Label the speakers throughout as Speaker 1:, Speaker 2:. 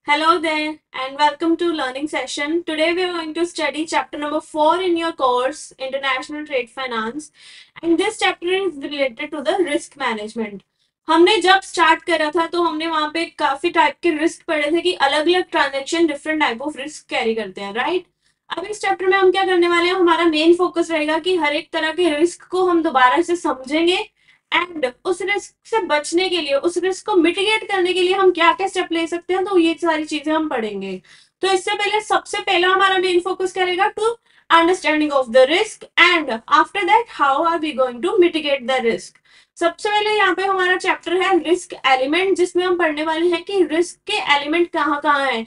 Speaker 1: Hello there and welcome to learning session. Today we are going to study chapter number 4 in your course International Trade Finance and this chapter is related to the risk management. हमने जब start करा था तो हमने वहां पे काफी type के रिस्क पढ़े थे कि अलग अलग transaction different type of risk carry करते हैं, राइट? अब इस चैप्टर में हम क्या करने वाले हैं, हमारा मेन फोकस रहेगा कि हर एक तरह के रिस्क को हम दोबारा से समझेंगे एंड उस रिस्क से बचने के लिए, उस रिस्क को मिटिगेट करने के लिए हम क्या क्या स्टेप ले सकते हैं, तो ये सारी चीजें हम पढ़ेंगे। तो इससे पहले सबसे पहला हमारा मेन फोकस करेगा to understanding of the risk and after that how are we going to mitigate the risk. सबसे पहले यहाँ पे हमारा चैप्टर है रिस्क एलिमेंट, जिसमें हम पढ़ने वाले हैं कि रिस्क के एलिमेंट कहाँ कहाँ है,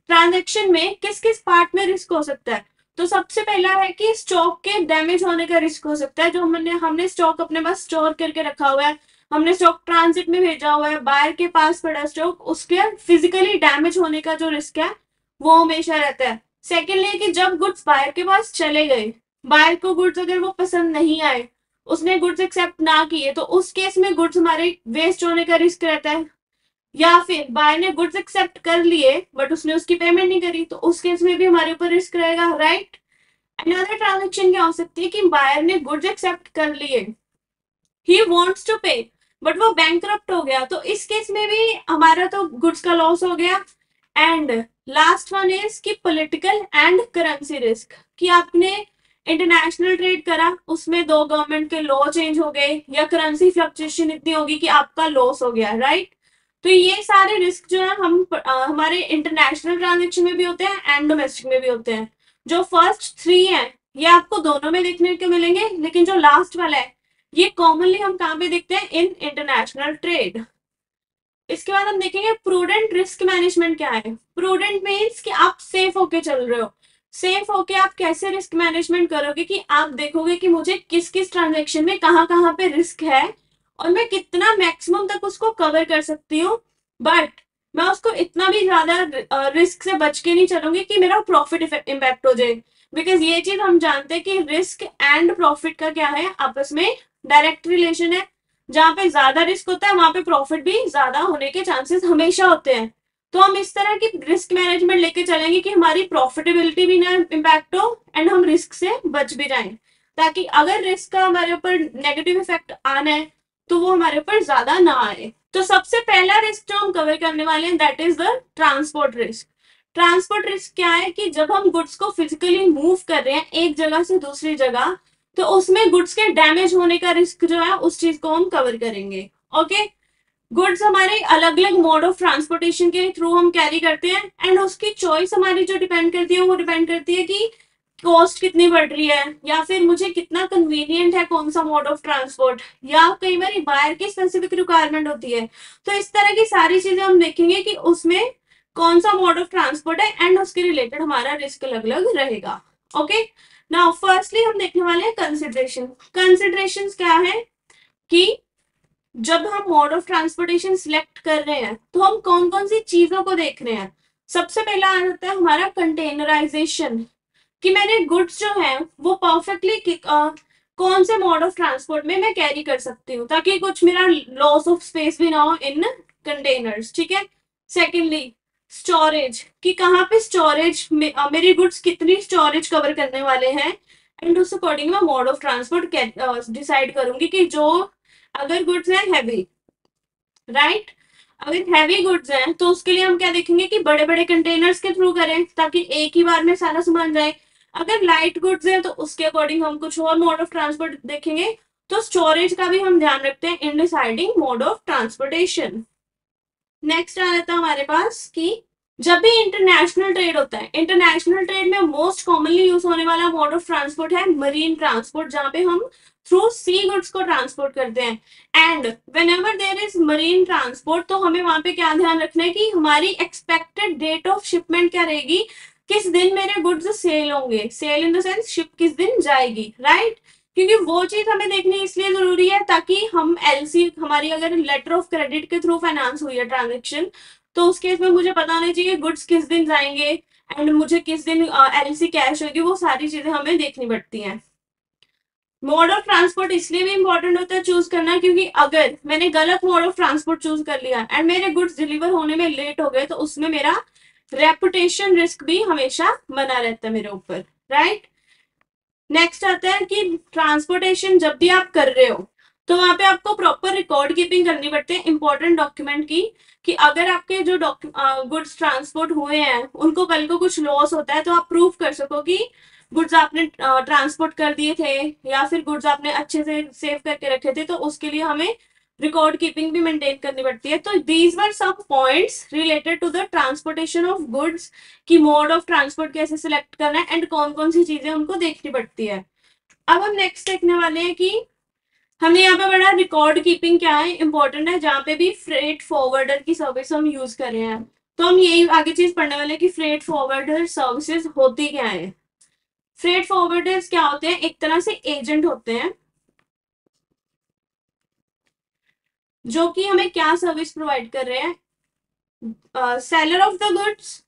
Speaker 1: ट्रांजेक्शन में किस किस पार्ट में रिस्क हो सकता है। तो सबसे पहला है कि स्टॉक के डैमेज होने का रिस्क हो सकता है। जो हमने स्टॉक अपने पास स्टोर करके रखा हुआ है, हमने स्टॉक ट्रांजिट में भेजा हुआ है, बायर के पास पड़ा स्टॉक, उसके फिजिकली डैमेज होने का जो रिस्क है वो हमेशा रहता है। सेकेंडली है कि जब गुड्स बायर के पास चले गए, बायर को गुड्स अगर वो पसंद नहीं आए, उसने गुड्स एक्सेप्ट ना किए, तो उस केस में गुड्स हमारे वेस्ट होने का रिस्क रहता है। या फिर बायर ने गुड्स एक्सेप्ट कर लिए बट उसने उसकी पेमेंट नहीं करी, तो उस केस में भी हमारे ऊपर रिस्क रहेगा, राइट? अनदर ट्रांजेक्शन क्या हो सकती है कि बायर ने गुड्स एक्सेप्ट कर लिए, ही वांट्स टू पे, बट वो बैंकरप्ट हो गया, तो इस केस में भी हमारा तो गुड्स का लॉस हो गया। एंड लास्ट वन इज कि पॉलिटिकल एंड करेंसी रिस्क, कि आपने इंटरनेशनल ट्रेड करा, उसमें दो गवर्नमेंट के लॉ चेंज हो गए या करेंसी फ्लक्चुएशन इतनी होगी कि आपका लॉस हो गया, राइट? तो ये सारे रिस्क जो है हम हमारे इंटरनेशनल ट्रांजेक्शन में भी होते हैं एंड डोमेस्टिक में भी होते हैं। जो फर्स्ट थ्री है ये आपको दोनों में देखने को मिलेंगे, लेकिन जो लास्ट वाला है ये कॉमनली हम कहाँ पे देखते हैं, इन इंटरनेशनल ट्रेड। इसके बाद हम देखेंगे प्रूडेंट रिस्क मैनेजमेंट क्या है। प्रूडेंट मीन्स कि आप सेफ होके चल रहे हो। सेफ होके आप कैसे रिस्क मैनेजमेंट करोगे कि आप देखोगे कि मुझे किस किस ट्रांजेक्शन में कहाँ कहाँ पे रिस्क है और मैं कितना मैक्सिमम तक उसको कवर कर सकती हूँ, बट मैं उसको इतना भी ज्यादा रिस्क से बच के नहीं चलूंगी कि मेरा प्रॉफिट इम्पैक्ट हो जाए। बिकॉज ये चीज हम जानते हैं कि रिस्क एंड प्रॉफिट का क्या है, आपस में डायरेक्ट रिलेशन है। जहां पे ज्यादा रिस्क होता है वहां पे प्रॉफिट भी ज्यादा होने के चांसेस हमेशा होते हैं। तो हम इस तरह की रिस्क मैनेजमेंट लेके चलेंगे कि हमारी प्रॉफिटेबिलिटी भी ना इम्पैक्ट हो एंड हम रिस्क से बच भी जाएं, ताकि अगर रिस्क का हमारे ऊपर नेगेटिव इफेक्ट आना है तो वो हमारे ऊपर ज्यादा ना आए। तो सबसे पहला रिस्क जो हम कवर करने वाले हैं that is the transport risk. Transport risk क्या है कि जब हम गुड्स को फिजिकली मूव कर रहे हैं एक जगह से दूसरी जगह, तो उसमें गुड्स के डैमेज होने का रिस्क जो है उस चीज को हम कवर करेंगे। ओके, गुड्स हमारे अलग अलग मोड ऑफ ट्रांसपोर्टेशन के थ्रू हम कैरी करते हैं एंड उसकी चॉइस हमारी जो डिपेंड करती है वो डिपेंड करती है कि कॉस्ट कितनी बढ़ रही है या फिर मुझे कितना कन्वीनियंट है कौन सा मोड ऑफ ट्रांसपोर्ट, या कई बार बायर की स्पेसिफिक रिक्वायरमेंट होती है। तो इस तरह की सारी चीजें हम देखेंगे कि उसमें कौन सा मोड ऑफ ट्रांसपोर्ट है एंड उसके रिलेटेड हमारा रिस्क अलग अलग रहेगा। ओके, नाउ फर्स्टली हम देखने वाले हैं कंसिडरेशन। कंसिडरेशंस क्या है कि जब हम मोड ऑफ ट्रांसपोर्टेशन सिलेक्ट कर रहे हैं तो हम कौन कौन सी चीजों को देख रहे हैं। सबसे पहला आ जाता है हमारा कंटेनराइजेशन, कि मैंने गुड्स जो है वो परफेक्टली कौन से मोड ऑफ ट्रांसपोर्ट में मैं कैरी कर सकती हूँ ताकि कुछ मेरा लॉस ऑफ स्पेस भी ना हो इन कंटेनर्स, ठीक है। सेकेंडली स्टोरेज, कि कहाँ पे स्टोरेज मेरी गुड्स कितनी स्टोरेज कवर करने वाले हैं एंड उस अकॉर्डिंग मैं मोड ऑफ ट्रांसपोर्ट डिसाइड करूंगी कि जो अगर गुड्स है हैवी, राइट, अगर हैवी गुड्स हैं तो उसके लिए हम क्या देखेंगे कि बड़े बड़े कंटेनर्स के थ्रू करें ताकि एक ही बार में सारा सामान जाए। अगर लाइट गुड्स है तो उसके अकॉर्डिंग हम कुछ और मोड ऑफ ट्रांसपोर्ट देखेंगे। तो स्टोरेज का भी हम ध्यान रखते हैं in deciding mode of transportation. Next आ जाता है हमारे पास कि जब भी इंटरनेशनल ट्रेड होता है, इंटरनेशनल ट्रेड में मोस्ट कॉमनली यूज होने वाला मोड ऑफ ट्रांसपोर्ट है मरीन ट्रांसपोर्ट, जहां पे हम थ्रू सी गुड्स को ट्रांसपोर्ट करते हैं। And when ever there is marine transport तो हमें वहां पे क्या ध्यान रखना है कि हमारी एक्सपेक्टेड डेट ऑफ शिपमेंट क्या रहेगी, किस दिन मेरे गुड्स सेल होंगे, sale in the sense ship किस दिन जाएगी, राइट? क्योंकि वो चीज हमें देखनी इसलिए जरूरी है ताकि हम एलसी, हमारी अगर लेटर ऑफ क्रेडिट के थ्रू फाइनेंस हुई है ट्रांजेक्शन, तो उस केस में मुझे पता होना चाहिए गुड्स किस दिन जाएंगे एंड मुझे किस दिन एलसी कैश होगी, वो सारी चीजें हमें देखनी पड़ती हैं। मोड ऑफ ट्रांसपोर्ट इसलिए भी इंपॉर्टेंट होता है चूज करना क्योंकि अगर मैंने गलत मोड ऑफ ट्रांसपोर्ट चूज कर लिया एंड मेरे गुड्स डिलीवर होने में लेट हो गए तो उसमें मेरा रेपुटेशन रिस्क भी हमेशा बना रहता है मेरे ऊपर, राइट। नेक्स्ट आता है कि ट्रांसपोर्टेशन जब भी आप कर रहे हो तो वहां पे आपको प्रॉपर रिकॉर्ड कीपिंग करनी पड़ती है इंपॉर्टेंट डॉक्यूमेंट की, कि अगर आपके जो गुड्स ट्रांसपोर्ट हुए हैं उनको कल को कुछ लॉस होता है तो आप प्रूव कर सको कि गुड्स आपने ट्रांसपोर्ट कर दिए थे या फिर गुड्स आपने अच्छे से सेव करके रखे थे, तो उसके लिए हमें रिकॉर्ड कीपिंग भी मेंटेन करनी पड़ती है। तो these were some points related to the transportation of goods, कि मोड ऑफ ट्रांसपोर्ट कैसे सिलेक्ट करना है एंड कौन कौन सी चीजें उनको देखनी पड़ती है। अब हम नेक्स्ट देखने वाले हैं कि हमने यहाँ पे बड़ा रिकॉर्ड कीपिंग क्या है इंपॉर्टेंट है, जहाँ पे भी फ्रेट फॉरवर्डर की सर्विस हम यूज कर रहे हैं, तो हम यही आगे चीज पढ़ने वाले हैं कि फ्रेट फॉरवर्डर सर्विसेज होती क्या है। फ्रेट फॉरवर्डर्स क्या होते हैं, एक तरह से एजेंट होते हैं जो कि हमें क्या सर्विस प्रोवाइड कर रहे हैं, seller of the goods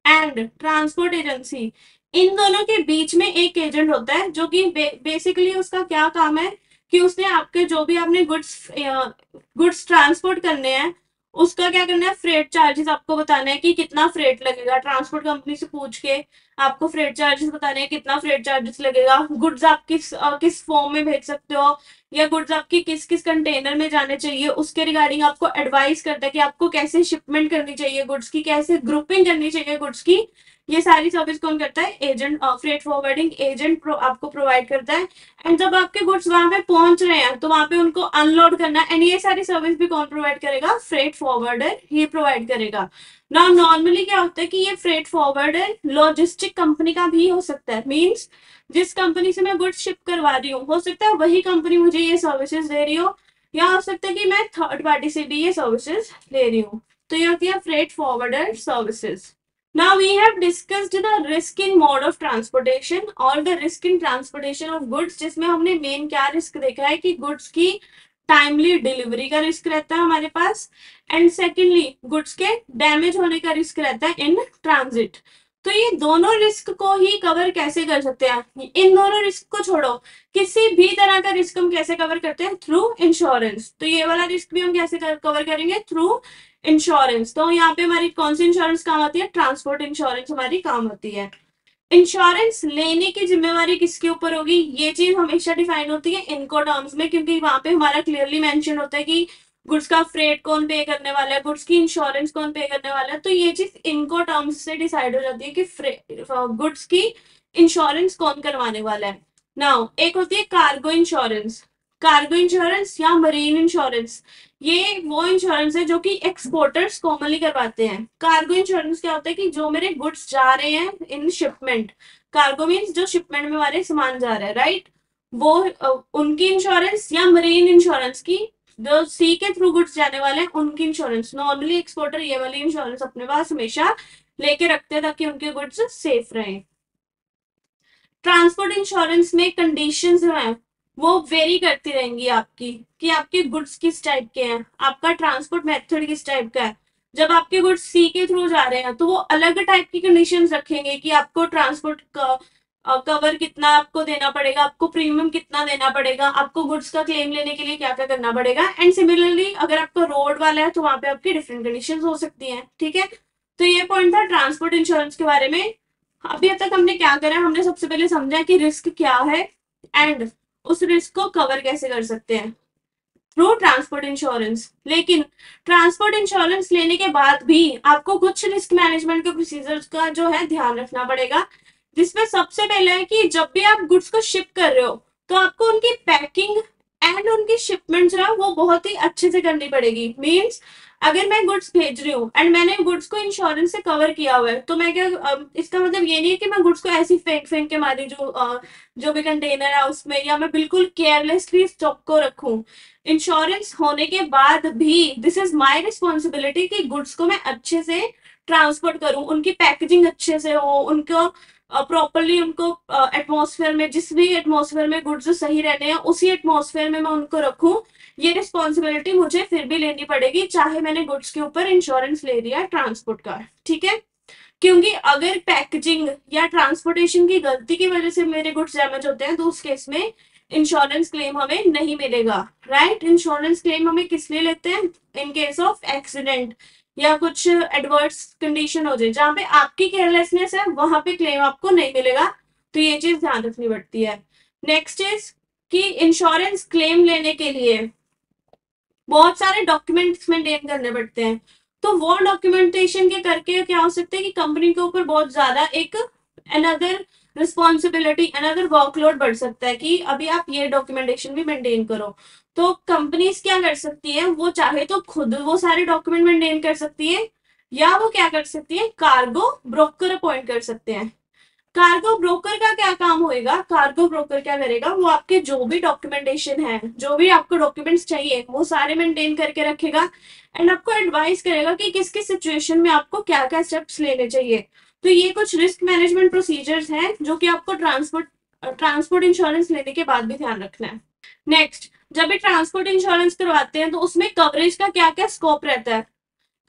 Speaker 1: and transport agency, इन दोनों के बीच में एक एजेंट होता है जो कि बेसिकली उसका क्या काम है कि उसने आपके जो भी आपने गुड्स ट्रांसपोर्ट करने हैं उसका क्या करना है, फ्रेट चार्जेस आपको बताना है कि कितना फ्रेट लगेगा, ट्रांसपोर्ट कंपनी से पूछ के आपको फ्रेट चार्जेस बताने हैं कितना फ्रेट चार्जेस लगेगा, गुड्स आप किस फॉर्म में भेज सकते हो या गुड्स आपकी किस किस कंटेनर में जाने चाहिए, उसके रिगार्डिंग आपको एडवाइस करता है कि आपको कैसे शिपमेंट करनी चाहिए गुड्स की, कैसे ग्रुपिंग करनी चाहिए गुड्स की। ये सारी सर्विस कौन करता है, एजेंट, फ्रेट फॉरवर्डिंग एजेंट आपको प्रोवाइड करता है। एंड जब आपके गुड्स वहां पे पहुंच रहे हैं तो वहां पे उनको अनलोड करना है, एंड ये सारी सर्विस भी कौन प्रोवाइड करेगा, फ्रेट फॉरवर्डर ही प्रोवाइड करेगा ना। नॉर्मली क्या होता है कि ये फ्रेट फॉरवर्डर लॉजिस्टिक कंपनी का भी हो सकता है, मीन्स जिस कंपनी से मैं गुड्स शिप करवा रही हूँ हो सकता है वही कंपनी मुझे ये सर्विसेज दे रही हो, या हो सकता है कि मैं थर्ड पार्टी से भी ये सर्विसेज ले रही हूँ। तो ये होती है freight forwarder services. Now we have discussed the risk in mode of transportation और the risk in transportation of goods, जिसमें हमने मेन क्या रिस्क देखा है कि गुड्स की टाइमली डिलीवरी का रिस्क रहता है हमारे पास, एंड सेकेंडली गुड्स के डैमेज होने का रिस्क रहता है इन ट्रांजिट। तो ये दोनों रिस्क को ही कवर कैसे कर सकते हैं, इन दोनों रिस्क को छोड़ो किसी भी तरह का रिस्क हम कैसे कवर करते हैं, थ्रू इंश्योरेंस। तो ये वाला रिस्क भी हम कैसे कवर करेंगे, थ्रू इंश्योरेंस। तो यहाँ पे हमारी कौन सी इंश्योरेंस काम आती है, ट्रांसपोर्ट इंश्योरेंस हमारी काम आती है। इंश्योरेंस लेने की जिम्मेवारी किसके ऊपर होगी, ये चीज हमेशा डिफाइन होती है इनको टर्म्स में, क्योंकि वहां पे हमारा क्लियरली मेंशन होता है कि गुड्स का फ्रेट कौन पे करने वाला है, गुड्स की इंश्योरेंस कौन पे करने वाला है। तो ये चीज इनको टर्म्स से डिसाइड हो जाती है कि गुड्स की इंश्योरेंस कौन करवाने वाला है। नाउ एक होती है कार्गो इंश्योरेंस, कार्गो इंश्योरेंस या मरीन इंश्योरेंस, ये वो इंश्योरेंस है जो कि एक्सपोर्टर्स कॉमनली करवाते हैं। कार्गो इंश्योरेंस क्या होता है कि जो मेरे गुड्स जा रहे हैं इन शिपमेंट, कार्गो मीन्स जो शिपमेंट में हमारे सामान जा रहा है, राइट, वो उनकी इंश्योरेंस, या मरीन इंश्योरेंस की जो सी के थ्रू गुड्स जाने वाले हैं उनकी इंश्योरेंस। नॉर्मली एक्सपोर्टर ये वाली इंश्योरेंस अपने पास हमेशा लेके रखते हैं ताकि उनके गुड्स सेफ रहें। ट्रांसपोर्ट इंश्योरेंस में कंडीशन जो है वो वेरी करती रहेंगी आपकी, कि आपके गुड्स किस टाइप के हैं, आपका ट्रांसपोर्ट मेथड किस टाइप का है। जब आपके गुड्स सी के थ्रू जा रहे हैं तो वो अलग टाइप की कंडीशंस रखेंगे कि आपको ट्रांसपोर्ट कवर कितना आपको देना पड़ेगा, आपको प्रीमियम कितना देना पड़ेगा, आपको गुड्स का क्लेम लेने के लिए क्या क्या करना पड़ेगा। एंड सिमिलरली अगर आपका रोड वाला है तो वहां पे आपकी डिफरेंट कंडीशन हो सकती है, ठीक है। तो ये पॉइंट था ट्रांसपोर्ट इंश्योरेंस के बारे में। अभी अब तक हमने क्या करा, हमने सबसे पहले समझा कि रिस्क क्या है एंड उस रिस्क को कवर कैसे कर सकते हैं, थ्रू ट्रांसपोर्ट इंश्योरेंस। लेकिन ट्रांसपोर्ट इंश्योरेंस लेने के बाद भी आपको कुछ रिस्क मैनेजमेंट के प्रोसीजर्स का जो है ध्यान रखना पड़ेगा, जिसमें सबसे पहले है कि जब भी आप गुड्स को शिप कर रहे हो तो आपको उनकी पैकिंग एंड उनकी शिपमेंट जो है वो बहुत ही अच्छे से करनी पड़ेगी। मीन्स अगर मैं गुड्स भेज रही हूँ एंड मैंने गुड्स को इंश्योरेंस से कवर किया हुआ है तो मैं क्या, इसका मतलब ये नहीं है कि मैं गुड्स को ऐसी फेंक फेंक के मारी जो भी कंटेनर है उसमें, या मैं बिल्कुल केयरलेसली स्टॉक को रखूं। इंश्योरेंस होने के बाद भी दिस इज माय रिस्पॉन्सिबिलिटी कि गुड्स को मैं अच्छे से ट्रांसपोर्ट करूं, उनकी पैकेजिंग अच्छे से हो, उनको प्रॉपरली उनको एटमॉस्फेयर में, जिस भी एटमॉस्फेयर में गुड्स सही रहने हैं उसी एटमॉस्फेयर में मैं उनको रखूं। ये रिस्पॉन्सिबिलिटी मुझे फिर भी लेनी पड़ेगी चाहे मैंने गुड्स के ऊपर इंश्योरेंस ले लिया ट्रांसपोर्ट का, ठीक है। क्योंकि अगर पैकेजिंग या ट्रांसपोर्टेशन की गलती की वजह से मेरे गुड्स डैमेज होते हैं तो उस केस में इंश्योरेंस क्लेम हमें नहीं मिलेगा, राइट। इंश्योरेंस क्लेम हमें किस लिए लेते हैं, इन केस ऑफ एक्सीडेंट, या कुछ एडवर्स कंडीशन हो जाए जहां पे आपकी केयरलेसनेस है, वहां पे क्लेम आपको नहीं मिलेगा। तो ये चीज ध्यान रखनी पड़ती है। नेक्स्ट इज कि इंश्योरेंस क्लेम लेने के लिए बहुत सारे डॉक्यूमेंट्स मेंटेन करने पड़ते हैं। तो वो डॉक्यूमेंटेशन के करके क्या हो सकता है कि कंपनी के ऊपर बहुत ज्यादा एक अनदर रिस्पॉन्सिबिलिटी, अनदर वर्कलोड बढ़ सकता है कि अभी आप ये डॉक्यूमेंटेशन भी मेंटेन करो। तो कंपनीज क्या कर सकती है, वो चाहे तो खुद वो सारे डॉक्यूमेंट मेंटेन कर सकती है, या वो क्या कर सकती है, कार्गो ब्रोकर अपॉइंट कर सकते हैं। कार्गो ब्रोकर का क्या काम होएगा, कार्गो ब्रोकर क्या करेगा, वो आपके जो भी डॉक्यूमेंटेशन है, जो भी आपको डॉक्यूमेंट्स चाहिए, वो सारे मेंटेन करके रखेगा एंड आपको एडवाइस करेगा कि किस किस सिचुएशन में आपको क्या क्या स्टेप्स लेने चाहिए। तो ये कुछ रिस्क मैनेजमेंट प्रोसीजर्स हैं जो कि आपको ट्रांसपोर्ट इंश्योरेंस लेने के बाद भी ध्यान रखना है। नेक्स्ट, जब भी ट्रांसपोर्ट इंश्योरेंस करवाते हैं तो उसमें कवरेज का क्या क्या स्कोप रहता है।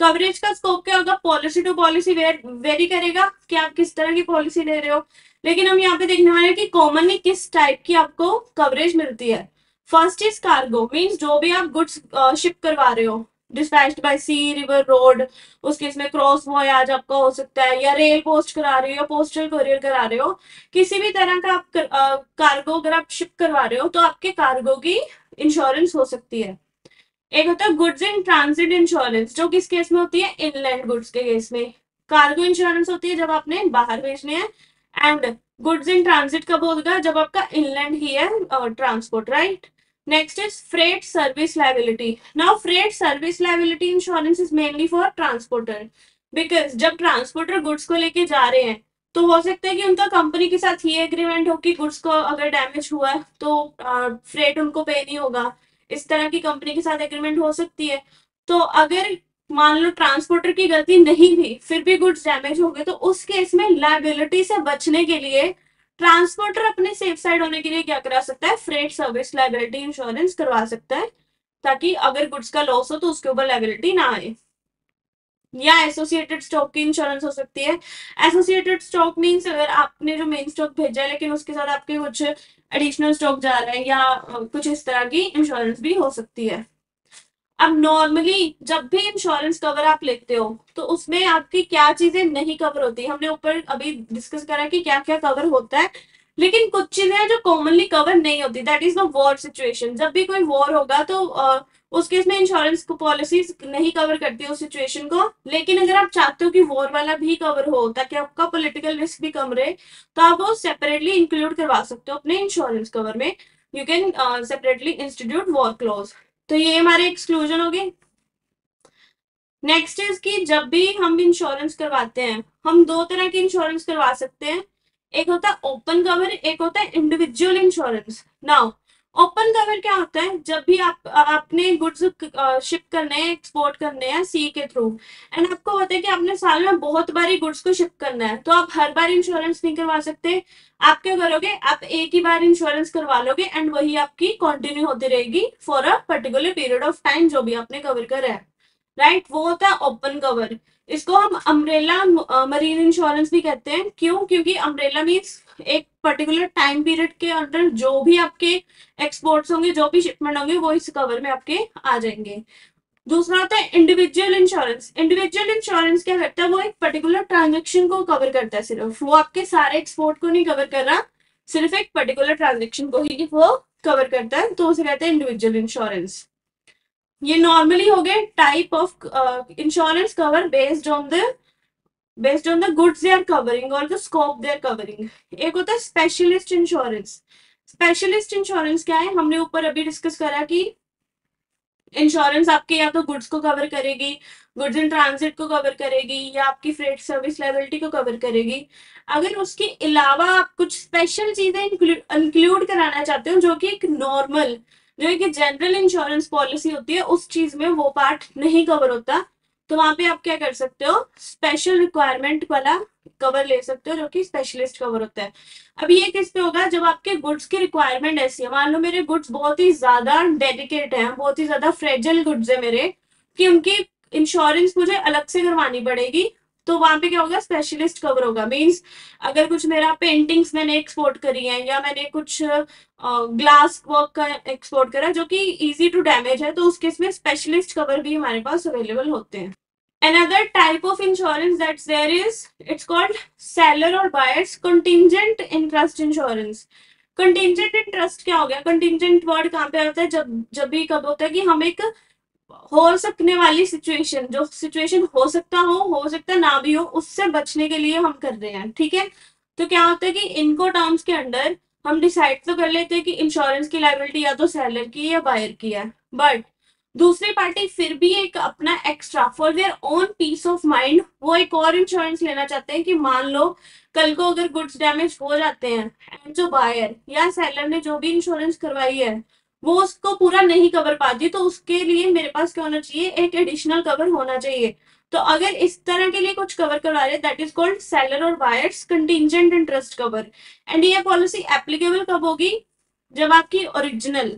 Speaker 1: कवरेज का स्कोप क्या होगा, पॉलिसी टू पॉलिसी वेरी करेगा कि आप किस तरह की पॉलिसी ले रहे हो। लेकिन हम यहाँ पे देखने वाले हैं कि कॉमनली किस टाइप की आपको कवरेज मिलती है। फर्स्ट इज कार्गो, मींस जो भी आप गुड्स शिप करवा रहे हो, डिस्पैच्ड बाय सी, रिवर, रोड, उसके इसमें क्रॉस वॉयाज आपका हो सकता है, या रेल पोस्ट करा रहे हो या पोस्टल कोरियर करा रहे हो, किसी भी तरह का आप कार्गो अगर आप शिप करवा रहे हो तो आपके कार्गो की इंश्योरेंस हो सकती है। एक होता है गुड्स इन ट्रांजिट इंश्योरेंस, जो किस केस में होती है, इनलैंड गुड्स के केस में। कार्गो इंश्योरेंस होती है जब आपने बाहर भेजने हैं, एंड गुड्स इन ट्रांजिट कब होगा, जब आपका इनलैंड ही है transport, right. Next is freight service liability. Now freight service liability insurance is mainly for transporter, because जब ट्रांसपोर्टर गुड्स को लेके जा रहे हैं तो हो सकता है कि उनका कंपनी के साथ ये एग्रीमेंट हो कि गुड्स को अगर डैमेज हुआ है तो फ्रेट उनको पे नहीं होगा। इस तरह की कंपनी के साथ एग्रीमेंट हो सकती है। तो अगर मान लो ट्रांसपोर्टर की गलती नहीं भी, फिर भी गुड्स डैमेज हो गए, तो उस केस में लायबिलिटी से बचने के लिए ट्रांसपोर्टर अपने सेफ साइड होने के लिए क्या करा सकता है, फ्रेट सर्विस लायबिलिटी इंश्योरेंस करवा सकता है, ताकि अगर गुड्स का लॉस हो तो उसके ऊपर लायबिलिटी ना आए। या एसोसिएटेड स्टॉक की इंश्योरेंस हो सकती है। एसोसिएटेड स्टॉक मींस अगर आपने जो मेन स्टॉक भेजा है लेकिन उसके साथ आपके कुछ एडिशनल स्टॉक जा रहा है, या कुछ इस तरह की इंश्योरेंस भी हो सकती है। अब नॉर्मली जब भी इंश्योरेंस कवर आप लेते हो तो उसमें आपकी क्या चीजें नहीं कवर होती, हमने ऊपर अभी डिस्कस करा कि क्या क्या कवर होता है, लेकिन कुछ चीजें हैं जो कॉमनली कवर नहीं होती। That is the war situation. जब भी कोई वॉर होगा तो उस केस में इंश्योरेंस को पॉलिसीज नहीं कवर करती उस सिचुएशन को। लेकिन अगर आप चाहते हो कि वॉर वाला भी कवर हो ताकि आपका पॉलिटिकल रिस्क भी कम रहे, तो आप वो सेपरेटली इंक्लूड करवा सकते हो अपने इंश्योरेंस कवर में। You can separately institute war clause. तो ये हमारे एक्सक्लूजन हो गए। नेक्स्ट इज कि जब भी हम इंश्योरेंस करवाते हैं, हम दो तरह की इंश्योरेंस करवा सकते हैं। एक होता है ओपन कवर, एक होता है individual insurance. Now open cover क्या होता है, जब भी आप अपने गुड्स शिप करने हैं, एक्सपोर्ट करने हैं सी के थ्रू, एंड आपको पता है कि आपने साल में बहुत बारी गुड्स को शिप करना है, तो आप हर बार इंश्योरेंस नहीं करवा सकते। आप क्या करोगे, आप एक ही बार इंश्योरेंस करवा लोगे एंड वही आपकी कंटिन्यू होती रहेगी for a particular period of time जो भी आपने कवर करा है, राइट। वो होता है ओपन कवर। इसको हम अम्ब्रेला मरीन इंश्योरेंस भी कहते हैं। क्यों, क्योंकि अम्ब्रेला मीन्स एक पर्टिकुलर टाइम पीरियड के अंदर जो भी आपके एक्सपोर्ट्स होंगे, जो भी शिपमेंट होंगे, वो इस कवर में आपके आ जाएंगे। दूसरा होता है इंडिविजुअल इंश्योरेंस। इंडिविजुअल इंश्योरेंस क्या करता है, वो एक पर्टिकुलर ट्रांजेक्शन को कवर करता है, सिर्फ वो आपके सारे एक्सपोर्ट को नहीं कवर कर रहा, सिर्फ एक पर्टिकुलर ट्रांजेक्शन को ही वो कवर करता है, तो उसे कहते हैं इंडिविजुअल इंश्योरेंस। ये नॉर्मली हो गए type of insurance cover based on the goods they are covering और the scope they are covering. एक होता है स्पेशलिस्ट इंश्योरेंस। स्पेशलिस्ट इंश्योरेंस क्या है, हमने ऊपर अभी डिस्कस करा कि इंश्योरेंस आपके या तो गुड्स को कवर करेगी, गुड्स इन ट्रांजिट को कवर करेगी, या आपकी फ्रेट सर्विस लायबिलिटी को कवर करेगी। अगर उसके अलावा आप कुछ स्पेशल चीजें इंक्लूड कराना चाहते हो, जो कि एक नॉर्मल, जो एक जनरल इंश्योरेंस पॉलिसी होती है, उस चीज में वो पार्ट नहीं कवर होता, तो वहां पे आप क्या कर सकते हो, स्पेशल रिक्वायरमेंट वाला कवर ले सकते हो, जो कि स्पेशलिस्ट कवर होता है। अब ये किस पे होगा, जब आपके गुड्स की रिक्वायरमेंट ऐसी है, मान लो मेरे गुड्स बहुत ही ज्यादा डेडिकेट हैं, बहुत ही ज्यादा फ्रेजल गुड्स है मेरे, कि उनकी इंश्योरेंस मुझे अलग से करवानी पड़ेगी, तो वहां पे क्या होगा, स्पेशलिस्ट कवर होगा। मींस अगर कुछ मेरा पेंटिंग्स मैंने एक्सपोर्ट करी है, या मैंने कुछ ग्लास वर्क का एक्सपोर्ट करा जो कि इजी टू डैमेज है, तो उस केस में स्पेशलिस्ट कवर भी हमारे पास अवेलेबल होते हैं। Another type of insurance that's there is, it's called seller or buyer's contingent interest insurance. Contingent interest क्या हो गया? कंटिजेंट वर्ड कहाँ पे आता है? जब भी कब होता है कि हम एक हो सकने वाली सिचुएशन, जो सिचुएशन हो सकता ना भी हो, उससे बचने के लिए हम कर रहे हैं, ठीक है। तो क्या होता है कि इनको टर्म्स के अंडर हम डिसाइड तो कर लेते हैं कि इंश्योरेंस की लायबिलिटी या तो सेलर की या बायर की है, बट दूसरी पार्टी फिर भी एक अपना extra for their own peace of mind वो एक और इंश्योरेंस लेना चाहते हैं कि मान लो कल को अगर गुड्स डैमेज हो जाते हैं एंड जो बायर या सेलर ने जो भी इंश्योरेंस करवाई है वो उसको पूरा नहीं कवर पाती, तो उसके लिए मेरे पास क्या होना चाहिए? एक एडिशनल कवर होना चाहिए। तो अगर इस तरह के लिए कुछ कवर करवा रहे, दैट इज कॉल्ड सेलर और buyers contingent interest cover. And ये पॉलिसी एप्लीकेबल कब होगी? जब आपकी ओरिजिनल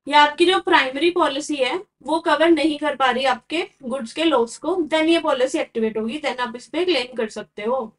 Speaker 1: या आपकी जो प्राइमरी पॉलिसी है वो कवर नहीं कर पा रही आपके गुड्स के लॉस को, देन ये पॉलिसी एक्टिवेट होगी, देन आप इस पे क्लेम कर सकते हो।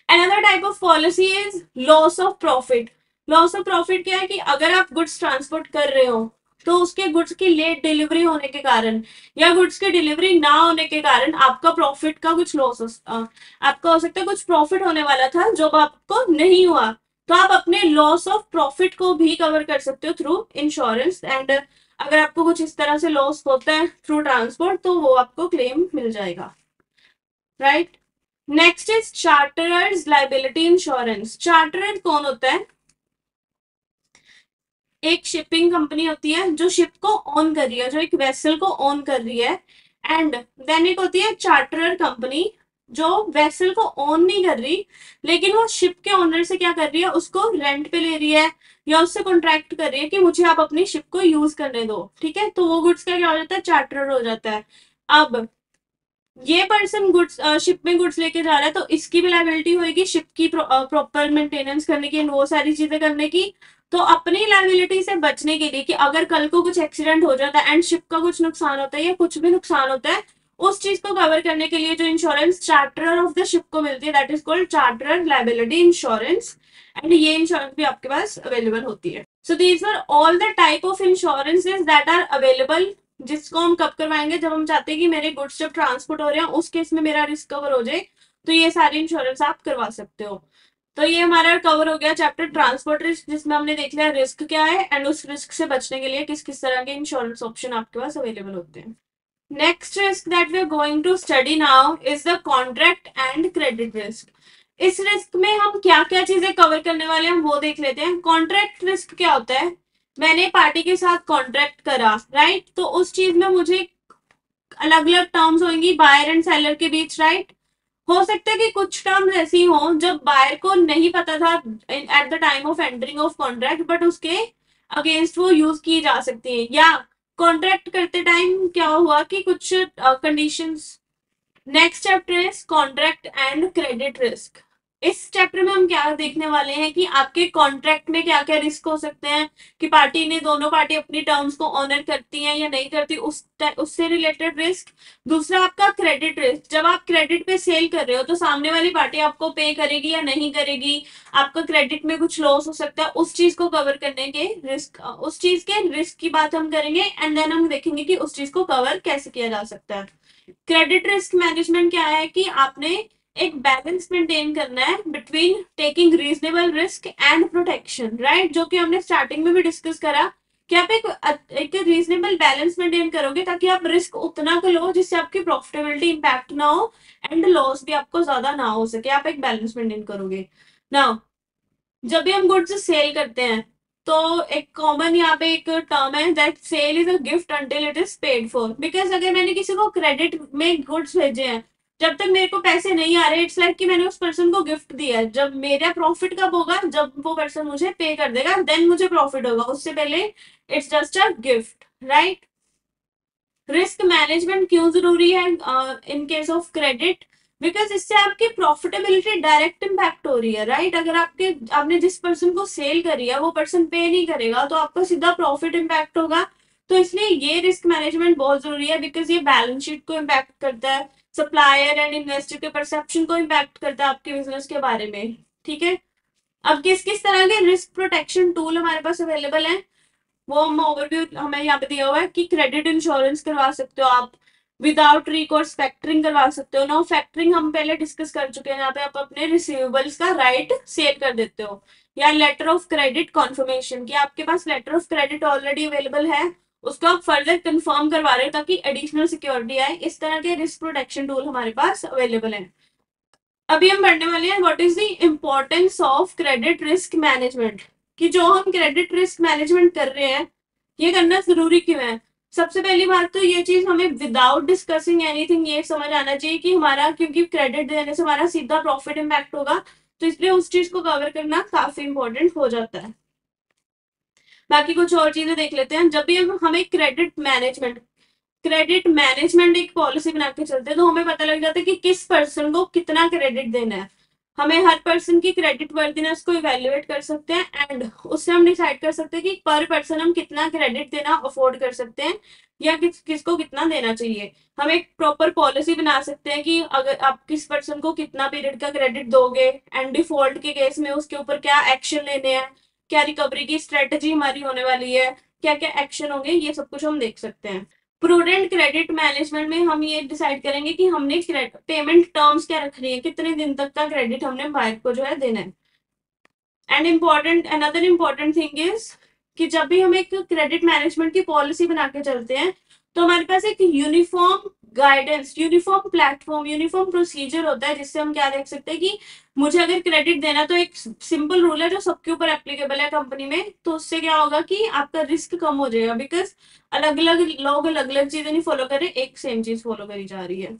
Speaker 1: Another type of policy is loss of profit. Loss of profit क्या है कि अगर आप गुड्स ट्रांसपोर्ट कर रहे हो तो उसके गुड्स की लेट डिलीवरी होने के कारण या गुड्स की डिलीवरी ना होने के कारण आपका प्रॉफिट का कुछ लॉस आपका हो सकता है कुछ प्रॉफिट होने वाला था जो आपको नहीं हुआ, तो आप अपने लॉस ऑफ प्रॉफिट को भी कवर कर सकते हो थ्रू इंश्योरेंस। एंड अगर आपको कुछ इस तरह से लॉस होता है थ्रू ट्रांसपोर्ट तो वो आपको क्लेम मिल जाएगा, right. Next is charterers liability insurance. Charterer कौन होता है? एक शिपिंग कंपनी होती है जो शिप को ओन कर रही है, जो एक वेसल को ओन कर रही है। एंड देन एक होती है चार्टरर कंपनी जो वेसल को ओन नहीं कर रही, लेकिन वो शिप के ओनर से क्या कर रही है? उसको रेंट पे ले रही है या उससे कॉन्ट्रैक्ट कर रही है कि मुझे आप अपनी शिप को यूज करने दो, ठीक है। तो वो गुड्स का क्या हो जाता है? चार्टरर हो जाता है। अब ये पर्सन गुड्स शिप में गुड्स लेके जा रहा है तो इसकी भी लाइबिलिटी होगी शिप की प्रॉपर मेंटेनेंस करने की, वो सारी चीजें करने की। तो अपनी लाइबिलिटी से बचने के लिए कि अगर कल को कुछ एक्सीडेंट हो जाता है एंड शिप का कुछ नुकसान होता है या कुछ भी नुकसान होता है, उस चीज को कवर करने के लिए जो insurance charterer of the ship को मिलती है that is called charterer liability insurance. And ये इंश्योरेंस भी आपके पास अवेलेबल होती है। So these are all the type of insurances that are available, जिसको हम कब करवाएंगे? जब हम चाहते हैं कि मेरे गुड्स जब ट्रांसपोर्ट हो रहे हैं उस केस में मेरा रिस्क कवर हो जाए, तो ये सारी इंश्योरेंस आप करवा सकते हो। तो ये हमारा कवर हो गया चैप्टर ट्रांसपोर्ट रिस्क, जिसमें हमने देख लिया रिस्क क्या है एंड उस रिस्क से बचने के लिए किस किस तरह के इंश्योरेंस ऑप्शन आपके पास अवेलेबल होते हैं। Next risk that we are going to study now is the contract and credit risk. इस रिस्क में हम क्या क्या चीजें कवर करने वाले हैं वो देख लेते हैं। कॉन्ट्रैक्ट रिस्क क्या होता है? मैंने पार्टी के साथ कॉन्ट्रैक्ट करा, राइट, तो उस चीज में मुझे अलग अलग टर्म्स होंगी बायर एंड सेलर के बीच, राइट। हो सकता है कि कुछ टर्म्स ऐसी हो जब बायर को नहीं पता था at the time of entering of contract, but उसके अगेंस्ट वो यूज की जा सकती है। या कॉन्ट्रैक्ट करते टाइम क्या हुआ कि कुछ conditions. Next chapter is contract and credit risk. इस चैप्टर में हम क्या देखने वाले हैं कि आपके कॉन्ट्रैक्ट में क्या क्या रिस्क हो सकते हैं, कि पार्टी ने दोनों पार्टी अपनी टर्म्स को ऑनर करती हैं या नहीं करती, उससे रिलेटेड रिस्क। दूसरा आपका क्रेडिट रिस्क, जब आप क्रेडिट पे सेल कर रहे हो तो सामने वाली पार्टी आपको पे करेगी या नहीं करेगी, आपका क्रेडिट में कुछ लॉस हो सकता है, उस चीज को कवर करने के रिस्क, उस चीज के रिस्क की बात हम करेंगे एंड देन हम देखेंगे कि उस चीज को कवर कैसे किया जा सकता है। क्रेडिट रिस्क मैनेजमेंट क्या है कि आपने एक बैलेंस मेंटेन करना है between taking reasonable risk and protection, right, जो कि हमने स्टार्टिंग में भी डिस्कस करा कि आप एक रीजनेबल बैलेंस मेंटेन करोगे ताकि आप रिस्क उतना का लो जिससे आपकी प्रॉफिटेबिलिटी इंपैक्ट ना हो एंड लॉस भी आपको ज्यादा ना हो सके, आप एक बैलेंस मेंटेन करोगे। नाउ जब भी हम गुड्स सेल करते हैं तो एक कॉमन यहाँ पे एक टर्म है that sale is a gift until it is paid for. Because अगर मैंने किसी को क्रेडिट में गुड्स भेजे हैं, जब तक मेरे को पैसे नहीं आ रहे, इट्स लाइक कि मैंने उस पर्सन को गिफ्ट दिया है। जब मेरा प्रॉफिट कब होगा? जब वो पर्सन मुझे पे कर देगा, देन मुझे प्रॉफिट होगा, उससे पहले it's just a gift, right. Risk management क्यों जरूरी है in case of credit? Because इससे आपकी प्रॉफिटेबिलिटी डायरेक्ट इम्पैक्ट हो रही है, राइट। अगर आपने जिस पर्सन को सेल करी है वो पर्सन पे नहीं करेगा तो आपका सीधा प्रॉफिट इम्पैक्ट होगा। तो इसलिए ये रिस्क मैनेजमेंट बहुत जरूरी है बिकॉज ये बैलेंस शीट को इम्पैक्ट करता है, सप्लायर एंड इन्वेस्टर के परसेप्शन को इम्पैक्ट करता है आपके बिजनेस के बारे में, ठीक है। अब किस किस तरह के रिस्क प्रोटेक्शन टूल हमारे पास अवेलेबल है वो हम ओवरव्यू हमें यहाँ पे दिया हुआ है कि क्रेडिट इंश्योरेंस करवा सकते हो आप, विदाउट रिकोर्स फैक्टरिंग करवा सकते हो। नो फैक्टरिंग हम पहले डिस्कस कर चुके हैं, यहाँ पे आप अपने रिसीवेबल्स का राइट सेल कर देते हो। या लेटर ऑफ क्रेडिट कॉन्फर्मेशन, कि आपके पास letter of credit already available है, उसको आप फर्दर कंफर्म करवा रहे हो ताकि एडिशनल सिक्योरिटी आए। इस तरह के रिस्क प्रोटेक्शन टूल हमारे पास अवेलेबल है। अभी हम पढ़ने वाले हैं what is the importance of credit risk management, कि जो हम क्रेडिट रिस्क मैनेजमेंट कर रहे हैं ये करना जरूरी क्यों है। सबसे पहली बात तो ये चीज हमें विदाउट डिस्कसिंग एनीथिंग ये समझ आना चाहिए कि हमारा, क्योंकि क्रेडिट देने से हमारा सीधा प्रॉफिट इम्पैक्ट होगा, तो इसलिए उस चीज को कवर करना काफी इंपॉर्टेंट हो जाता है। बाकी कुछ और चीजें देख लेते हैं। जब भी हमें क्रेडिट मैनेजमेंट एक पॉलिसी बना के चलते हैं तो हमें पता लग जाता है कि किस पर्सन को कितना क्रेडिट देना है। हमें हर पर्सन की क्रेडिट वर्दीनेस को इवेल्युएट कर सकते हैं एंड उससे हम डिसाइड कर सकते हैं कि पर पर्सन हम कितना क्रेडिट देना अफोर्ड कर सकते हैं या किसको कितना देना चाहिए। हम एक प्रॉपर पॉलिसी बना सकते हैं कि अगर आप किस पर्सन को कितना पीरियड का क्रेडिट दोगे एंड डिफॉल्ट के केस में उसके ऊपर क्या एक्शन लेने हैं, क्या रिकवरी की स्ट्रेटेजी हमारी होने वाली है, क्या क्या एक्शन होंगे, ये सब कुछ हम देख सकते हैं। प्रूडेंट क्रेडिट मैनेजमेंट में हम ये डिसाइड करेंगे कि हमने पेमेंट टर्म्स क्या रखनी है, कितने दिन तक का क्रेडिट हमने बायर को जो है देना है। And another important thing is कि जब भी हम एक क्रेडिट मैनेजमेंट की पॉलिसी बना के चलते हैं तो हमारे पास एक uniform guidance, uniform platform, uniform procedure होता है, जिससे हम क्या देख सकते हैं कि मुझे अगर क्रेडिट देना तो एक सिंपल रूल है जो सबके ऊपर एप्लीकेबल है कंपनी में, तो उससे क्या होगा कि आपका रिस्क कम हो जाएगा, बिकॉज अलग अलग लोग अलग अलग चीजें नहीं फॉलो कर रहे, एक सेम चीज फॉलो करी जा रही है।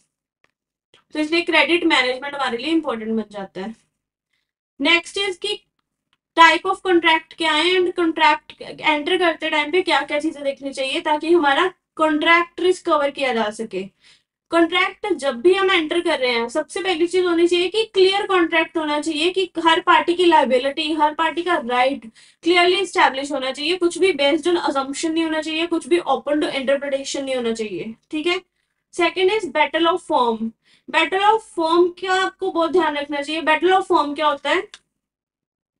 Speaker 1: तो इसलिए क्रेडिट मैनेजमेंट हमारे लिए इंपॉर्टेंट बन जाता है। नेक्स्ट इज की टाइप ऑफ कॉन्ट्रैक्ट क्या है एंड कॉन्ट्रैक्ट एंटर करते टाइम पे क्या क्या चीजें देखनी चाहिए ताकि हमारा कॉन्ट्रैक्ट रिस्क कवर किया जा सके। कॉन्ट्रैक्ट जब भी हम एंटर कर रहे हैं सबसे पहली चीज होनी चाहिए कि क्लियर कॉन्ट्रैक्ट होना चाहिए, कि हर पार्टी की लाइबिलिटी, हर पार्टी का राइट क्लियरली स्टैब्लिश होना चाहिए, कुछ भी बेस्ड ऑन अजम्पशन नहीं होना चाहिए, कुछ भी ओपन टू इंटरप्रिटेशन नहीं होना चाहिए। ठीक है। Second is battle of form. Battle of form का आपको बहुत ध्यान रखना चाहिए। बैटल ऑफ फॉर्म क्या होता है,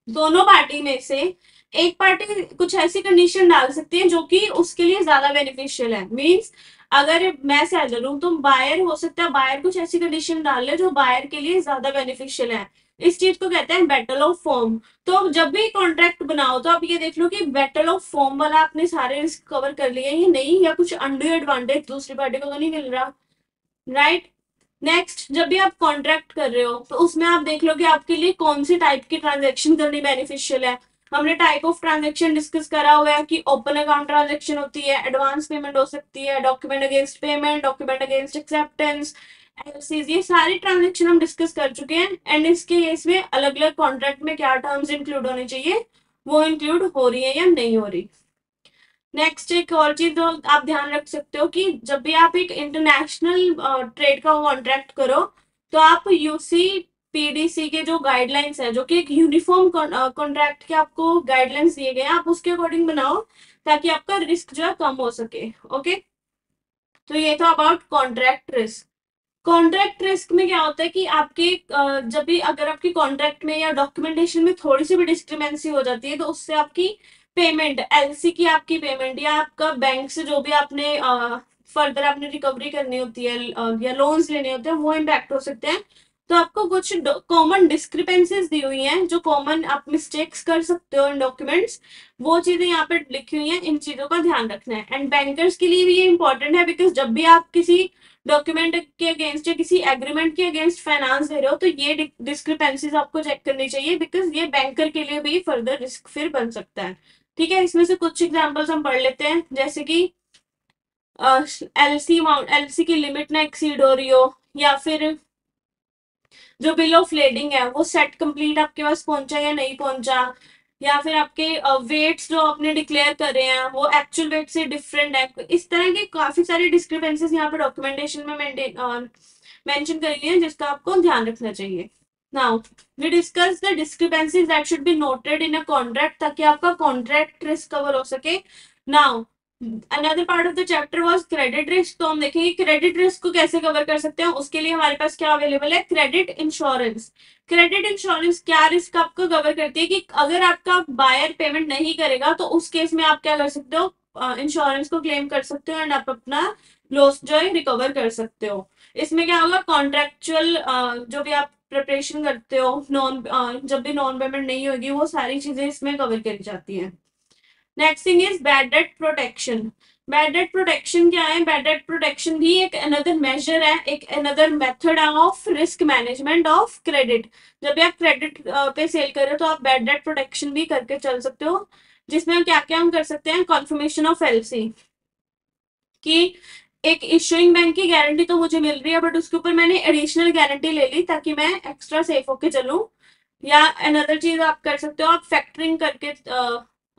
Speaker 1: दोनों पार्टी में से एक पार्टी कुछ ऐसी कंडीशन डाल सकती है जो कि उसके लिए ज्यादा बेनिफिशियल है। मींस अगर मैं सेलर हूं तो बायर हो सकता है, बायर कुछ ऐसी कंडीशन डाल ले जो बायर के लिए ज्यादा बेनिफिशियल है। इस चीज को कहते हैं बैटल ऑफ फॉर्म। तो जब भी कॉन्ट्रैक्ट बनाओ तो आप ये देख लो कि बैटल ऑफ फॉर्म वाला आपने सारे रिस्क कवर कर लिए या नहीं, या कुछ अनडू एडवांटेज दूसरी पार्टी को तो नहीं मिल रहा, राइट। नेक्स्ट, जब भी आप कॉन्ट्रैक्ट कर रहे हो तो उसमें आप देख लो कि आपके लिए कौन सी टाइप की ट्रांजेक्शन करनी बेनिफिशियल है। हमने टाइप ऑफ ट्रांजेक्शन डिस्कस करा हुआ है कि ओपन अकाउंट ट्रांजेक्शन होती है, एडवांस पेमेंट हो सकती है, document against payment, document against acceptance, LCs, ये सारी ट्रांजेक्शन हम डिस्कस कर चुके हैं। एंड इसके इसमें अलग अलग कॉन्ट्रैक्ट में क्या टर्म्स इंक्लूड होनी चाहिए वो इंक्लूड हो रही है या नहीं हो रही। नेक्स्ट एक और चीज जो आप ध्यान रख सकते हो कि जब भी आप एक इंटरनेशनल ट्रेड का कॉन्ट्रैक्ट करो तो आप यूसी पीडीसी के जो गाइडलाइंस है, जो कि एक यूनिफॉर्म कॉन्ट्रैक्ट के आपको गाइडलाइंस दिए गए हैं, आप उसके अकॉर्डिंग बनाओ ताकि आपका रिस्क जो है कम हो सके। ओके, तो ये था about contract risk. Contract risk में क्या होता है कि आपके जब भी अगर आपकी कॉन्ट्रैक्ट में या डॉक्यूमेंटेशन में थोड़ी सी भी डिस्क्रिपेंसी हो जाती है तो उससे आपकी पेमेंट, एलसी की आपकी पेमेंट या आपका बैंक से जो भी आपने फर्दर आपने रिकवरी करनी होती है या लोन्स लेने होते हैं वो इम्पैक्ट हो सकते हैं। तो आपको कुछ कॉमन डिस्क्रिपेंसीज दी हुई हैं जो कॉमन आप मिस्टेक्स कर सकते हो इन डॉक्यूमेंट्स, वो चीजें यहाँ पे लिखी हुई हैं, इन चीजों का ध्यान रखना है। एंड बैंकर्स के लिए भी ये इंपॉर्टेंट है बिकॉज जब भी आप किसी डॉक्यूमेंट के अगेंस्ट या किसी एग्रीमेंट के अगेंस्ट फाइनेंस दे रहे हो तो ये डिस्क्रिपेंसीज आपको चेक करनी चाहिए बिकॉज ये बैंकर के लिए भी फर्दर रिस्क फिर बन सकता है। ठीक है, इसमें से कुछ एग्जांपल्स हम पढ़ लेते हैं, जैसे कि एलसी की लिमिट ना एक्सीड हो रही हो, या फिर जो बिल ऑफ लेडिंग है वो सेट कंप्लीट आपके पास पहुंचा या नहीं पहुंचा, या फिर आपके वेट्स जो आपने डिक्लेयर कर रहे हैं वो एक्चुअल वेट से डिफरेंट है। इस तरह की काफी सारी डिस्क्रिपेंसीज यहाँ पे डॉक्यूमेंटेशन में मेंशन करी है जिसका आपको ध्यान रखना चाहिए। Now we discuss the discrepancies that should be noted in a contract ताकि आपका कॉन्ट्रैक्ट रिस्क कवर हो सके। Now another part of the chapter was credit risk. तो हम देखेंगे क्रेडिट रिस्क को कैसे कवर कर सकते हैं। उसके लिए हमारे पास क्या अवेलेबल है, क्रेडिट इंश्योरेंस। क्रेडिट इंश्योरेंस क्या रिस्क आपको कवर करती है कि अगर आपका बायर पेमेंट नहीं करेगा तो उस केस में आप क्या कर सकते हो, इंश्योरेंस को क्लेम कर सकते हो एंड आप अपना लॉस जो है रिकवर कर सकते हो। इसमें क्या होगा, कॉन्ट्रेक्चुअल जो भी आप प्रिपरेशन करते हो, नॉन जब भी नॉन पेमेंट नहीं होगी, वो सारी चीजें इसमें कवर करी जाती हैं। Next thing is bad debt protection. Bad debt protection क्या है? बैड डेट प्रोटेक्शन भी एक अनदर मेजर है, एक another method of risk management of credit. जब भी आप क्रेडिट पे सेल कर रहे हो तो आप बैड डेट प्रोटेक्शन भी करके चल सकते हो, जिसमें क्या क्या हम कर सकते हैं, कॉन्फर्मेशन ऑफ एलसी, कि एक इश्यूइंग बैंक की गारंटी तो मुझे मिल रही है बट उसके ऊपर मैंने एडिशनल गारंटी ले ली ताकि मैं एक्स्ट्रा सेफ होके चलूं। या अनदर चीज आप कर सकते हो, आप फैक्टरिंग करके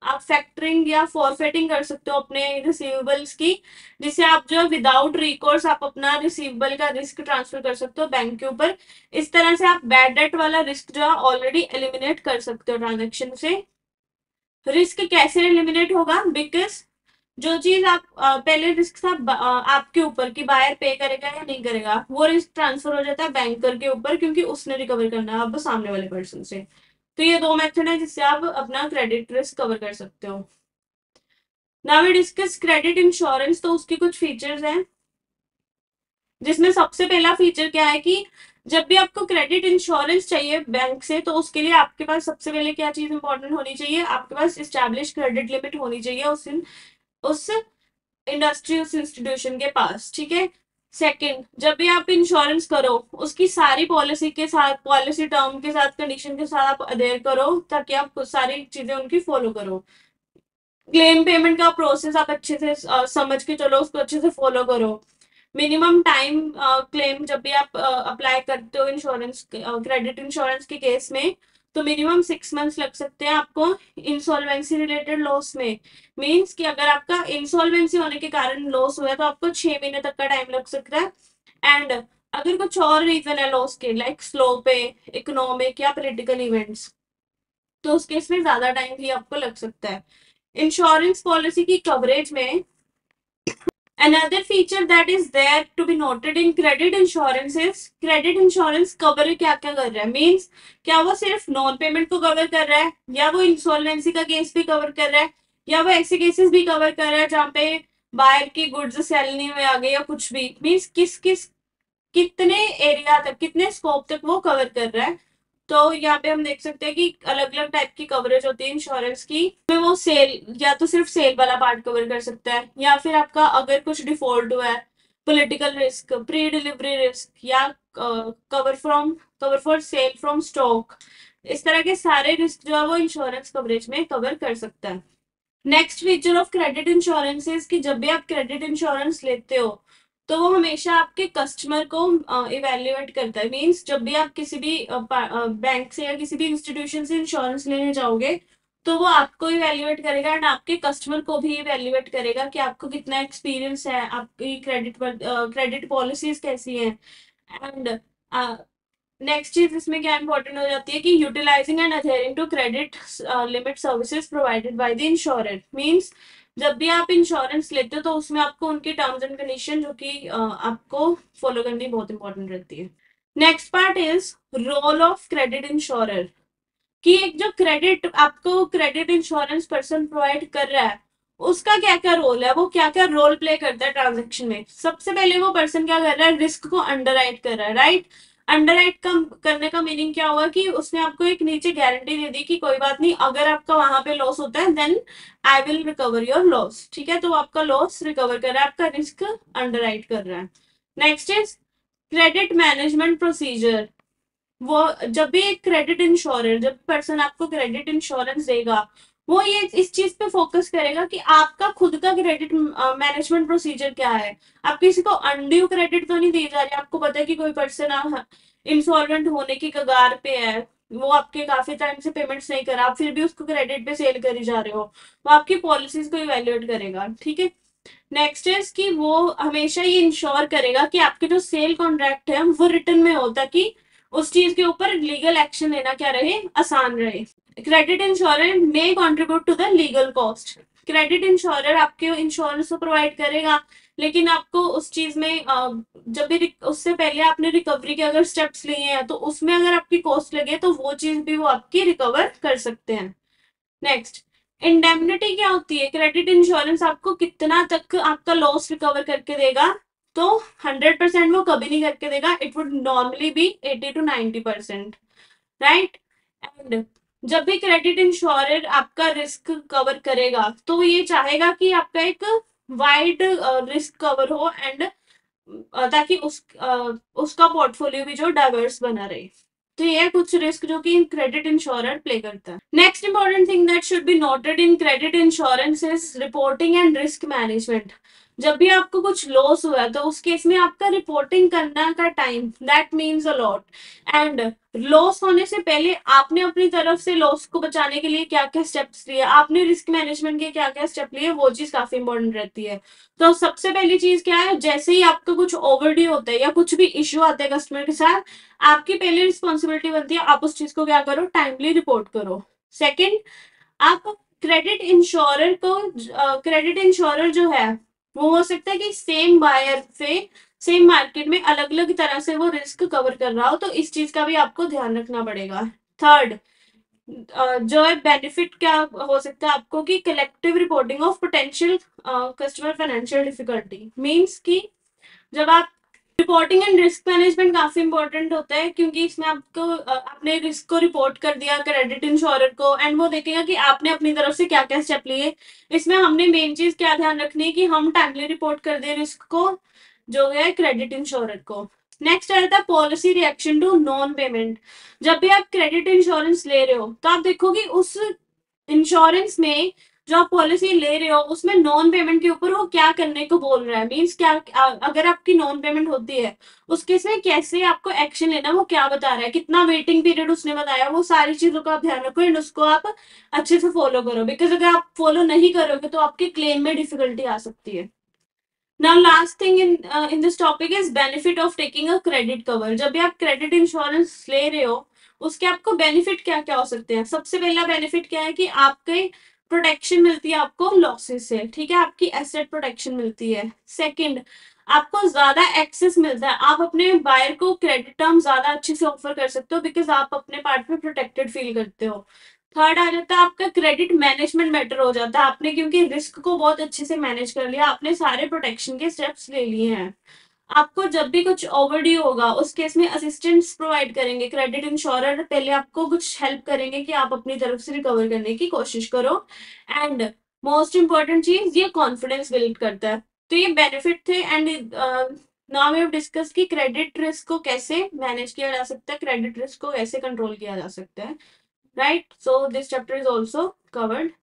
Speaker 1: आप फैक्टरिंग या फॉरफेटिंग कर सकते हो अपने रिसीवेबल्स की, जिससे आप जो विदाउट रिकोर्स आप अपना रिसीवेबल का रिस्क ट्रांसफर कर सकते हो बैंक के ऊपर। इस तरह से आप बैड डेट वाला रिस्क जो है ऑलरेडी एलिमिनेट कर सकते हो ट्रांजेक्शन से। रिस्क कैसे एलिमिनेट होगा? बिकॉज जो चीज आप पहले रिस्क था आपके ऊपर कि बायर पे करेगा या नहीं करेगा, वो रिस्क ट्रांसफर हो जाता है बैंकर के ऊपर, क्योंकि उसने रिकवर करना है अब सामने वाले पर्सन से। तो ये दो मेथड है जिससे आप अपना क्रेडिट रिस्क कवर कर सकते हो। Now we discuss credit insurance. तो उसकी कुछ फीचर्स हैं, जिसमें सबसे पहला फीचर क्या है कि जब भी आपको क्रेडिट इंश्योरेंस चाहिए बैंक से, तो उसके लिए आपके पास सबसे पहले क्या चीज इंपॉर्टेंट होनी चाहिए? आपके पास इस्टेब्लिश क्रेडिट लिमिट होनी चाहिए उस इंडस्ट्री, उस इंस्टीट्यूशन के पास, ठीक है। सेकंड, जब भी आप इंश्योरेंस करो उसकी सारी पॉलिसी के साथ, पॉलिसी टर्म के साथ, कंडीशन के साथ आप अडेयर करो, ताकि आप सारी चीजें उनकी फॉलो करो। क्लेम पेमेंट का प्रोसेस आप अच्छे से समझ के चलो, उसको अच्छे से फॉलो करो। मिनिमम टाइम क्लेम जब भी आप अप्लाई करते हो इंश्योरेंस, क्रेडिट इंश्योरेंस के केस में, तो मिनिमम 6 मंथ्स लग सकते हैं आपको इंसॉल्वेंसी रिलेटेड लॉस में। मीन्स कि अगर आपका इंसॉल्वेंसी होने के कारण लॉस हुआ है तो आपको 6 महीने तक का टाइम लग सकता है। एंड अगर कुछ और रीजन है लॉस के, लाइक स्लो पे, इकोनॉमिक या पॉलिटिकल इवेंट्स, तो उस केस में ज्यादा टाइम भी आपको लग सकता है। इंश्योरेंस पॉलिसी की कवरेज में another feature that is there to be noted in credit insurance is credit insurance cover क्या क्या कर रहा है। मीन्स क्या वो सिर्फ नॉन पेमेंट को कवर कर रहा है, या वो इंसॉल्वेंसी का केस भी कवर कर रहा है, या वो ऐसे केसेस भी कवर कर रहा है जहाँ पे बायर की गुड्स सेल नहीं हुए आगे या कुछ भी। मीन्स किस किस कितने एरिया तक, कितने स्कोप तक वो कवर कर रहा है। तो यहाँ पे हम देख सकते हैं कि अलग अलग टाइप की कवरेज होती है इंश्योरेंस की। में वो सेल, या तो सिर्फ सेल वाला पार्ट कवर कर सकता है, या फिर आपका अगर कुछ डिफॉल्ट हुआ है, political risk, pre delivery risk, या cover for sale from stock, इस तरह के सारे रिस्क जो है वो इंश्योरेंस कवरेज में कवर कर सकता है। Next feature of credit insurance है कि जब भी आप क्रेडिट इंश्योरेंस लेते हो तो वो हमेशा आपके कस्टमर को इवेल्युएट करता है। मीन्स जब भी आप किसी भी बैंक से या किसी भी इंस्टीट्यूशन से इंश्योरेंस लेने जाओगे तो वो आपको इवेल्युएट करेगा एंड आपके कस्टमर को भी इवेल्युएट करेगा कि आपको कितना एक्सपीरियंस है, आपकी क्रेडिट पॉलिसीज कैसी हैं। एंड नेक्स्ट चीज इसमें क्या इंपॉर्टेंट हो जाती है कि utilising and adhering to credit limit services provided by the insurance. Means जब भी आप इंश्योरेंस लेते हो तो उसमें आपको उनकी टर्म्स एंड कंडीशन जो कि आपको फॉलो करनी बहुत इंपॉर्टेंट रहती है। Next part is role of credit insurer, कि एक जो क्रेडिट आपको क्रेडिट इंश्योरेंस पर्सन प्रोवाइड कर रहा है उसका क्या क्या रोल है, वो क्या क्या रोल प्ले करता है ट्रांजेक्शन में। सबसे पहले वो पर्सन क्या कर रहा है, रिस्क को अंडरराइट कर रहा है, राइट। अंडरराइट करने का मीनिंग क्या हुआ कि उसने आपको एक नीचे गारंटी दे दी कि कोई बात नहीं, अगर आपका वहां पे लॉस होता है then I will recover your loss, ठीक है। तो आपका लॉस रिकवर कर रहा है, आपका रिस्क अंडरराइट कर रहा है। Next is credit management procedure. वो जब भी एक क्रेडिट इंश्योरर, जब पर्सन आपको क्रेडिट इंश्योरेंस देगा, वो ये इस चीज पे फोकस करेगा कि आपका खुद का क्रेडिट मैनेजमेंट प्रोसीजर क्या है। आप किसी को अनड्यू क्रेडिट तो नहीं दी जा रही। आपको पता है कि कोई पर्सन इंसॉल्वेंट होने की कगार पे है, वो आपके काफी टाइम से पेमेंट्स नहीं करा, आप फिर भी उसको क्रेडिट पे सेल करी जा रहे हो, वो आपकी पॉलिसीज को इवेल्युएट करेगा, ठीक है। नेक्स्ट इज कि वो हमेशा ये इंश्योर करेगा कि आपके जो सेल कॉन्ट्रैक्ट है वो रिटर्न में हो, ताकि उस चीज के ऊपर लीगल एक्शन लेना क्या रहे, आसान रहे। क्रेडिट इंश्योरेंस में contribute to the legal cost. Credit insurer आपके इंश्योरेंस को प्रोवाइड करेगा, लेकिन आपको उस चीज में जब भी उससे पहले आपने रिकवरी के अगर स्टेप्स लिए हैं तो उसमें अगर आपकी कॉस्ट लगे तो वो चीज भी वो आपकी रिकवर कर सकते हैं। नेक्स्ट, इंडेमनिटी क्या होती है? क्रेडिट इंश्योरेंस आपको कितना तक आपका लॉस रिकवर करके देगा? तो 100% वो कभी नहीं करके देगा, it would normally B 80 to 90%, right? And जब भी क्रेडिट इंश्योरर आपका रिस्क कवर करेगा तो वो ये चाहेगा कि आपका एक वाइड रिस्क कवर हो, एंड ताकि उसका पोर्टफोलियो भी जो डाइवर्स बना रहे। तो ये है कुछ रिस्क जो कि क्रेडिट इंश्योरर प्ले करता है। Next important thing that should be noted in credit insurance is reporting and risk management. जब भी आपको कुछ लॉस हुआ है तो उस केस में आपका रिपोर्टिंग करना का time, that means a lot. And loss होने से पहले आपने अपनी तरफ से लॉस को बचाने के लिए क्या क्या स्टेप्स लिए, आपने रिस्क मैनेजमेंट के क्या क्या स्टेप लिए, वो चीज काफी इंपॉर्टेंट रहती है। तो सबसे पहली चीज क्या है, जैसे ही आपका कुछ ओवरड्यू होता है या कुछ भी इश्यू आता है कस्टमर के साथ, आपकी पहली रिस्पॉन्सिबिलिटी बनती है आप उस चीज को क्या करो, टाइमली रिपोर्ट करो। सेकंड, आप क्रेडिट इंश्योरर को, क्रेडिट इंश्योरर जो है वो हो सकता है कि सेम बायर से सेम मार्केट में अलग अलग तरह से वो रिस्क कवर कर रहा हो, तो इस चीज का भी आपको ध्यान रखना पड़ेगा। थर्ड, जो है बेनिफिट क्या हो सकता है आपको कि collective reporting of potential customer financial difficulty, means कि जब आप रिपोर्टिंग एंड रिस्क मैनेजमेंट काफी इंपॉर्टेंट होता है, क्योंकि इसमें आपको अपने रिस्क को रिपोर्ट कर दिया क्रेडिट इंश्योरर को, एंड वो देखेगा कि आपने अपनी तरफ से क्या क्या स्टेप लिए। इसमें हमने मेन चीज क्या ध्यान रखनी है कि हम टाइमली रिपोर्ट कर दे रिस्क को, जो है क्रेडिट इंश्योरर को। नेक्स्ट आ जाता है policy reaction to non payment. जब भी आप क्रेडिट इंश्योरेंस ले रहे हो तो आप देखो कि उस इंश्योरेंस में जो आप पॉलिसी ले रहे हो उसमें नॉन पेमेंट के ऊपर वो क्या करने को बोल रहा है, मीन्स क्या, अगर आपकी नॉन पेमेंट होती है उस केस में कैसे आपको एक्शन लेना वो क्या बता रहा है, कितना वेटिंग पीरियड उसने बताया, वो सारी चीजों का आप ध्यान रखो एंड उसको आप अच्छे से फॉलो करो, बिकॉज अगर आप फॉलो नहीं करोगे तो आपके क्लेम में डिफिकल्टी आ सकती है। Now last thing in this topic is benefit of taking a credit cover। जब भी आप क्रेडिट इंश्योरेंस ले रहे हो उसके आपको बेनिफिट क्या क्या हो सकते हैं। सबसे पहला बेनिफिट क्या है कि आपके प्रोटेक्शन मिलती है आपको लॉसेस से, ठीक है, आपकी एसेट प्रोटेक्शन मिलती है। सेकंड, आपको ज्यादा एक्सेस मिलता है, आप अपने बायर को क्रेडिट टर्म ज्यादा अच्छे से ऑफर कर सकते हो बिकॉज आप अपने पार्ट में प्रोटेक्टेड फील करते हो। थर्ड आ जाता है आपका क्रेडिट मैनेजमेंट बेटर हो जाता है, आपने क्योंकि रिस्क को बहुत अच्छे से मैनेज कर लिया, आपने सारे प्रोटेक्शन के स्टेप्स ले लिए हैं। आपको जब भी कुछ ओवरड्यू होगा उस केस में असिस्टेंस प्रोवाइड करेंगे क्रेडिट इंश्योरर, पहले आपको कुछ हेल्प करेंगे कि आप अपनी तरफ से रिकवर करने की कोशिश करो। एंड मोस्ट इंपॉर्टेंट चीज, ये कॉन्फिडेंस बिल्ड करता है। तो ये बेनिफिट थे। And now we have discuss कि क्रेडिट रिस्क को कैसे मैनेज किया जा सकता है, क्रेडिट रिस्क को कैसे कंट्रोल किया जा सकता है, right? So this chapter is also covered.